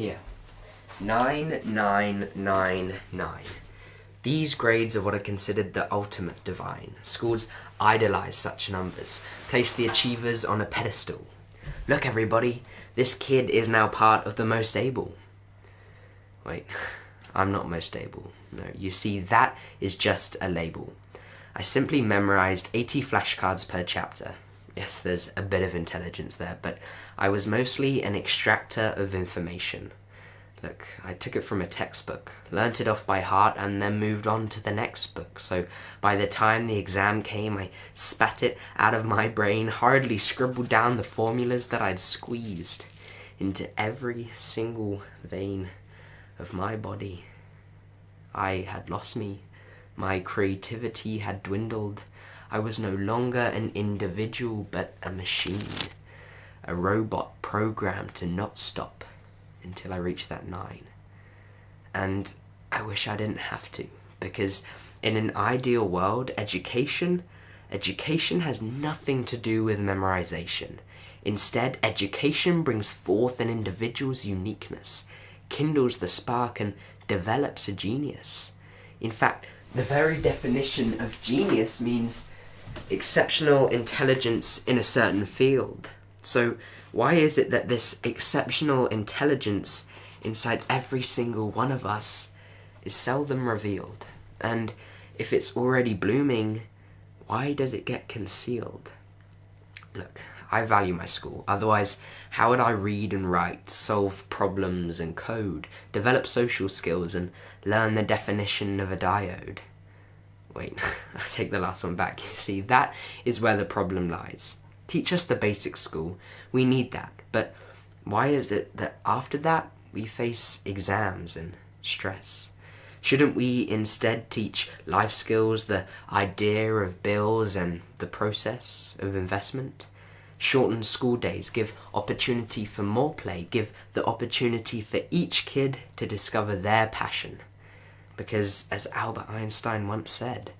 Here. 9, 9, 9, 9. These grades are what are considered the ultimate divine. Schools idolize such numbers, place the achievers on a pedestal. Look everybody, this kid is now part of the most able. Wait, I'm not most able. No, you see, that is just a label. I simply memorized 80 flashcards per chapter. Yes, there's a bit of intelligence there, but I was mostly an extractor of information. Look, I took it from a textbook, learnt it off by heart, and then moved on to the next book. So by the time the exam came, I spat it out of my brain, hurriedly scribbled down the formulas that I'd squeezed into every single vein of my body. I had lost me. My creativity had dwindled. I was no longer an individual, but a machine. A robot programmed to not stop until I reached that 9. And I wish I didn't have to, because in an ideal world, education has nothing to do with memorization. Instead, education brings forth an individual's uniqueness, kindles the spark, and develops a genius. In fact, the very definition of genius means exceptional intelligence in a certain field. So why is it that this exceptional intelligence inside every single one of us is seldom revealed? And if it's already blooming, why does it get concealed? Look, I value my school. Otherwise, how would I read and write, solve problems and code, develop social skills, and learn the definition of a diode? Wait, I take the last one back. You see, that is where the problem lies. Teach us the basic school. We need that. But why is it that after that, we face exams and stress? Shouldn't we instead teach life skills, the idea of bills, and the process of investment? Shorten school days, give opportunity for more play, give the opportunity for each kid to discover their passion. Because, as Albert Einstein once said,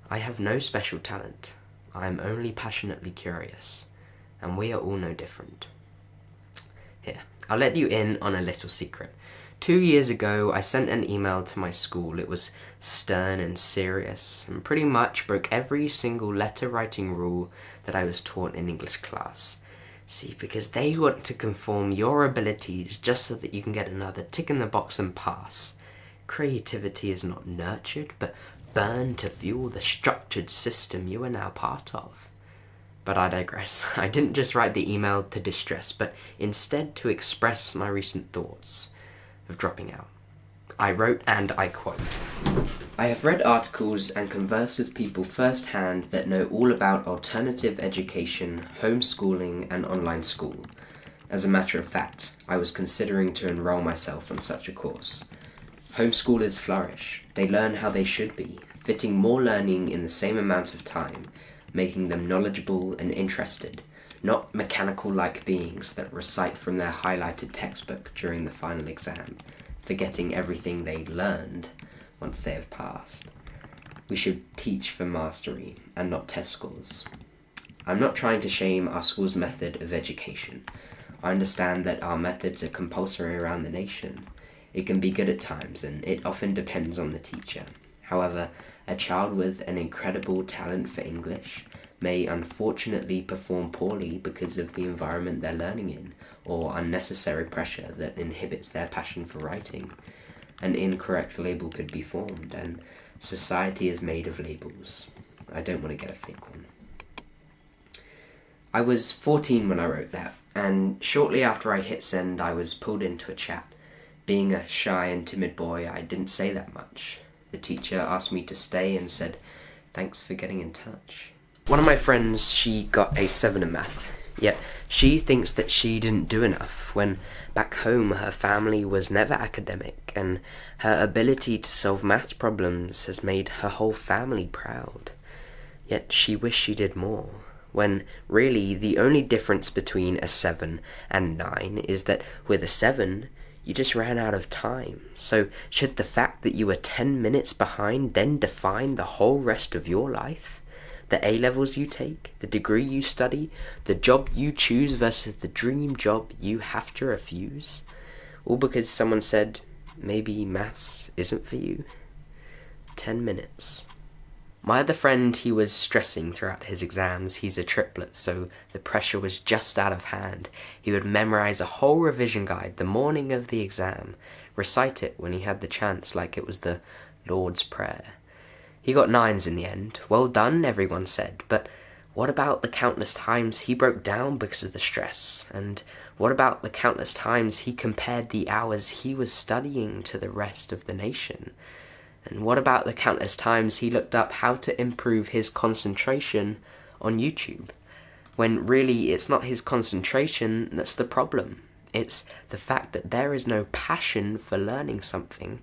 I have no special talent. I am only passionately curious, and we are all no different. Here, I'll let you in on a little secret. 2 years ago, I sent an email to my school. It was stern and serious, and pretty much broke every single letter-writing rule that I was taught in English class. See, because they want to conform your abilities just so that you can get another tick in the box and pass. Creativity is not nurtured, but burned to fuel the structured system you are now part of. But I digress. I didn't just write the email to distress, but instead to express my recent thoughts of dropping out. I wrote, and I quote, I have read articles and conversed with people firsthand that know all about alternative education, homeschooling, and online school. As a matter of fact, I was considering to enroll myself on such a course. Homeschoolers flourish. They learn how they should be, fitting more learning in the same amount of time, making them knowledgeable and interested, not mechanical-like beings that recite from their highlighted textbook during the final exam, forgetting everything they learned once they have passed. We should teach for mastery and not test scores. I'm not trying to shame our school's method of education. I understand that our methods are compulsory around the nation. It can be good at times, and it often depends on the teacher. However, a child with an incredible talent for English may unfortunately perform poorly because of the environment they're learning in, or unnecessary pressure that inhibits their passion for writing. An incorrect label could be formed, and society is made of labels. I don't want to get a fake one. I was 14 when I wrote that, and shortly after I hit send, I was pulled into a chat. Being a shy and timid boy, I didn't say that much. The teacher asked me to stay and said, "Thanks for getting in touch." One of my friends, she got a 7 in math, yet she thinks that she didn't do enough, when back home her family was never academic, and her ability to solve math problems has made her whole family proud. Yet she wished she did more, when really the only difference between a 7 and 9 is that with a 7, you just ran out of time. So should the fact that you were 10 minutes behind then define the whole rest of your life? The A-levels you take, the degree you study, the job you choose versus the dream job you have to refuse? all because someone said maybe maths isn't for you. 10 minutes. My other friend, he was stressing throughout his exams. He's a triplet, so the pressure was just out of hand. He would memorize a whole revision guide the morning of the exam, recite it when he had the chance like it was the Lord's Prayer. He got 9s in the end. Well done, everyone said, but what about the countless times he broke down because of the stress? And what about the countless times he compared the hours he was studying to the rest of the nation? And what about the countless times he looked up how to improve his concentration on YouTube? When really it's not his concentration that's the problem. It's the fact that there is no passion for learning something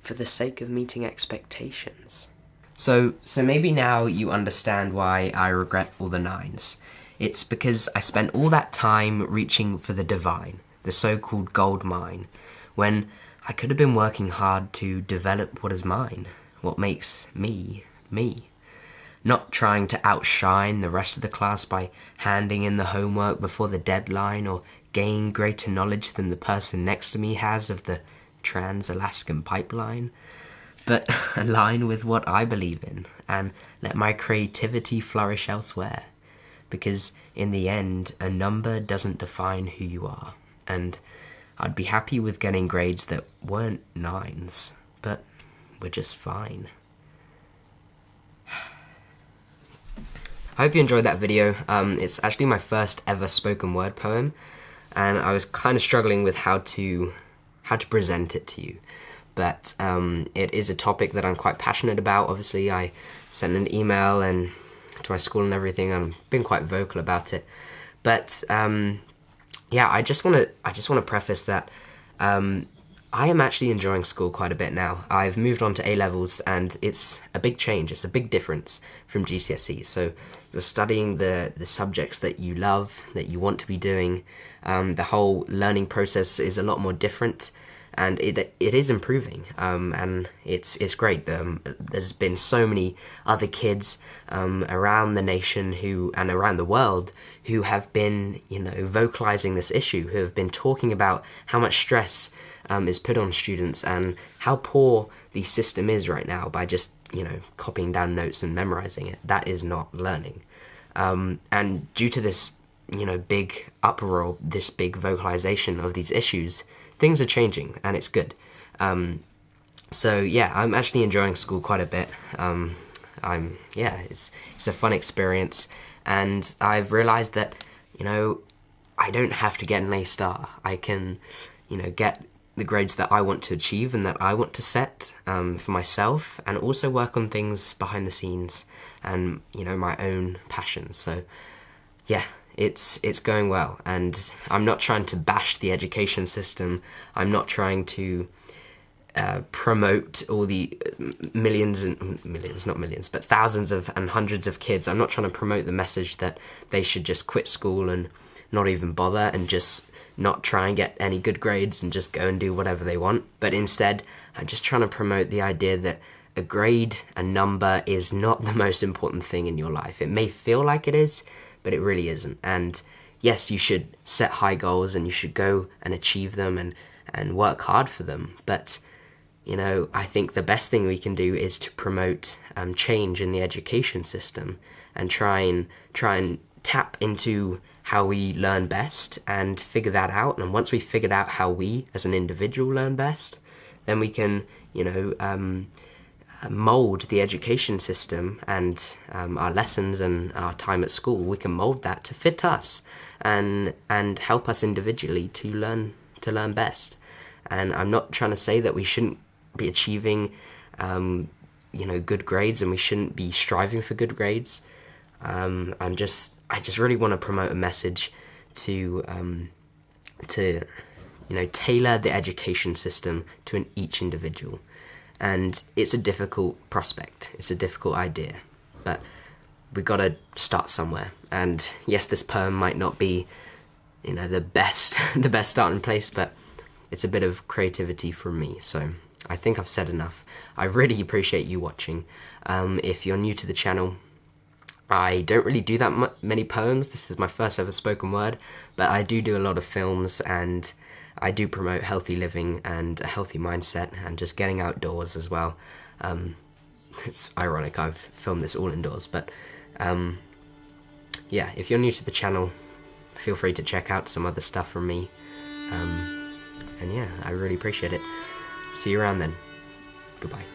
for the sake of meeting expectations. So maybe now you understand why I regret all the 9s. It's because I spent all that time reaching for the divine, the so-called gold mine, when I could have been working hard to develop what is mine, what makes me, me. Not trying to outshine the rest of the class by handing in the homework before the deadline or gain greater knowledge than the person next to me has of the Trans-Alaskan Pipeline, but align with what I believe in and let my creativity flourish elsewhere. Because in the end, a number doesn't define who you are, and I'd be happy with getting grades that weren't 9s, but were just fine. I hope you enjoyed that video. It's actually my first ever spoken word poem, and I was kind of struggling with how to present it to you. But it is a topic that I'm quite passionate about. Obviously, I sent an email and to my school and everything. I've been quite vocal about it. But yeah, I just want to preface that I am actually enjoying school quite a bit now. I've moved on to A-levels, and it's a big change. It's a big difference from GCSE. So you're studying the subjects that you love, that you want to be doing. The whole learning process is a lot more different, and it is improving, and it's great. There's been so many other kids around the nation and around the world who have been, vocalizing this issue, who have been talking about how much stress is put on students and how poor the system is right now by just, copying down notes and memorizing it. That is not learning. And due to this, big uproar, this big vocalization of these issues, things are changing, and it's good. So yeah, I'm actually enjoying school quite a bit. It's a fun experience, and I've realized that, I don't have to get an A star. I can, get the grades that I want to achieve and that I want to set for myself, and also work on things behind the scenes and, my own passions. So yeah, it's going well, and I'm not trying to bash the education system. I'm not trying to promote all the thousands and hundreds of kids. I'm not trying to promote the message that they should just quit school and not even bother and just not try and get any good grades and just go and do whatever they want. But instead, I'm just trying to promote the idea that a grade, a number, is not the most important thing in your life. It may feel like it is, but it really isn't. And yes, you should set high goals and you should go and achieve them and work hard for them. But, I think the best thing we can do is to promote change in the education system and try and tap into how we learn best and figure that out. And once we've figured out how we as an individual learn best, then we can, mold the education system and our lessons and our time at school. We can mold that to fit us and help us individually to learn best. And I'm not trying to say that we shouldn't be achieving good grades and we shouldn't be striving for good grades. I just really want to promote a message to tailor the education system to each individual. And it's a difficult prospect. It's a difficult idea, but we got to start somewhere. And yes, this poem might not be, the best starting place, but it's a bit of creativity from me. So I think I've said enough. I really appreciate you watching. If you're new to the channel, I don't really do that many poems. This is my first ever spoken word, but I do a lot of films, and I do promote healthy living and a healthy mindset and just getting outdoors as well. It's ironic, I've filmed this all indoors, but yeah, if you're new to the channel, feel free to check out some other stuff from me. And yeah, I really appreciate it. See you around then. Goodbye.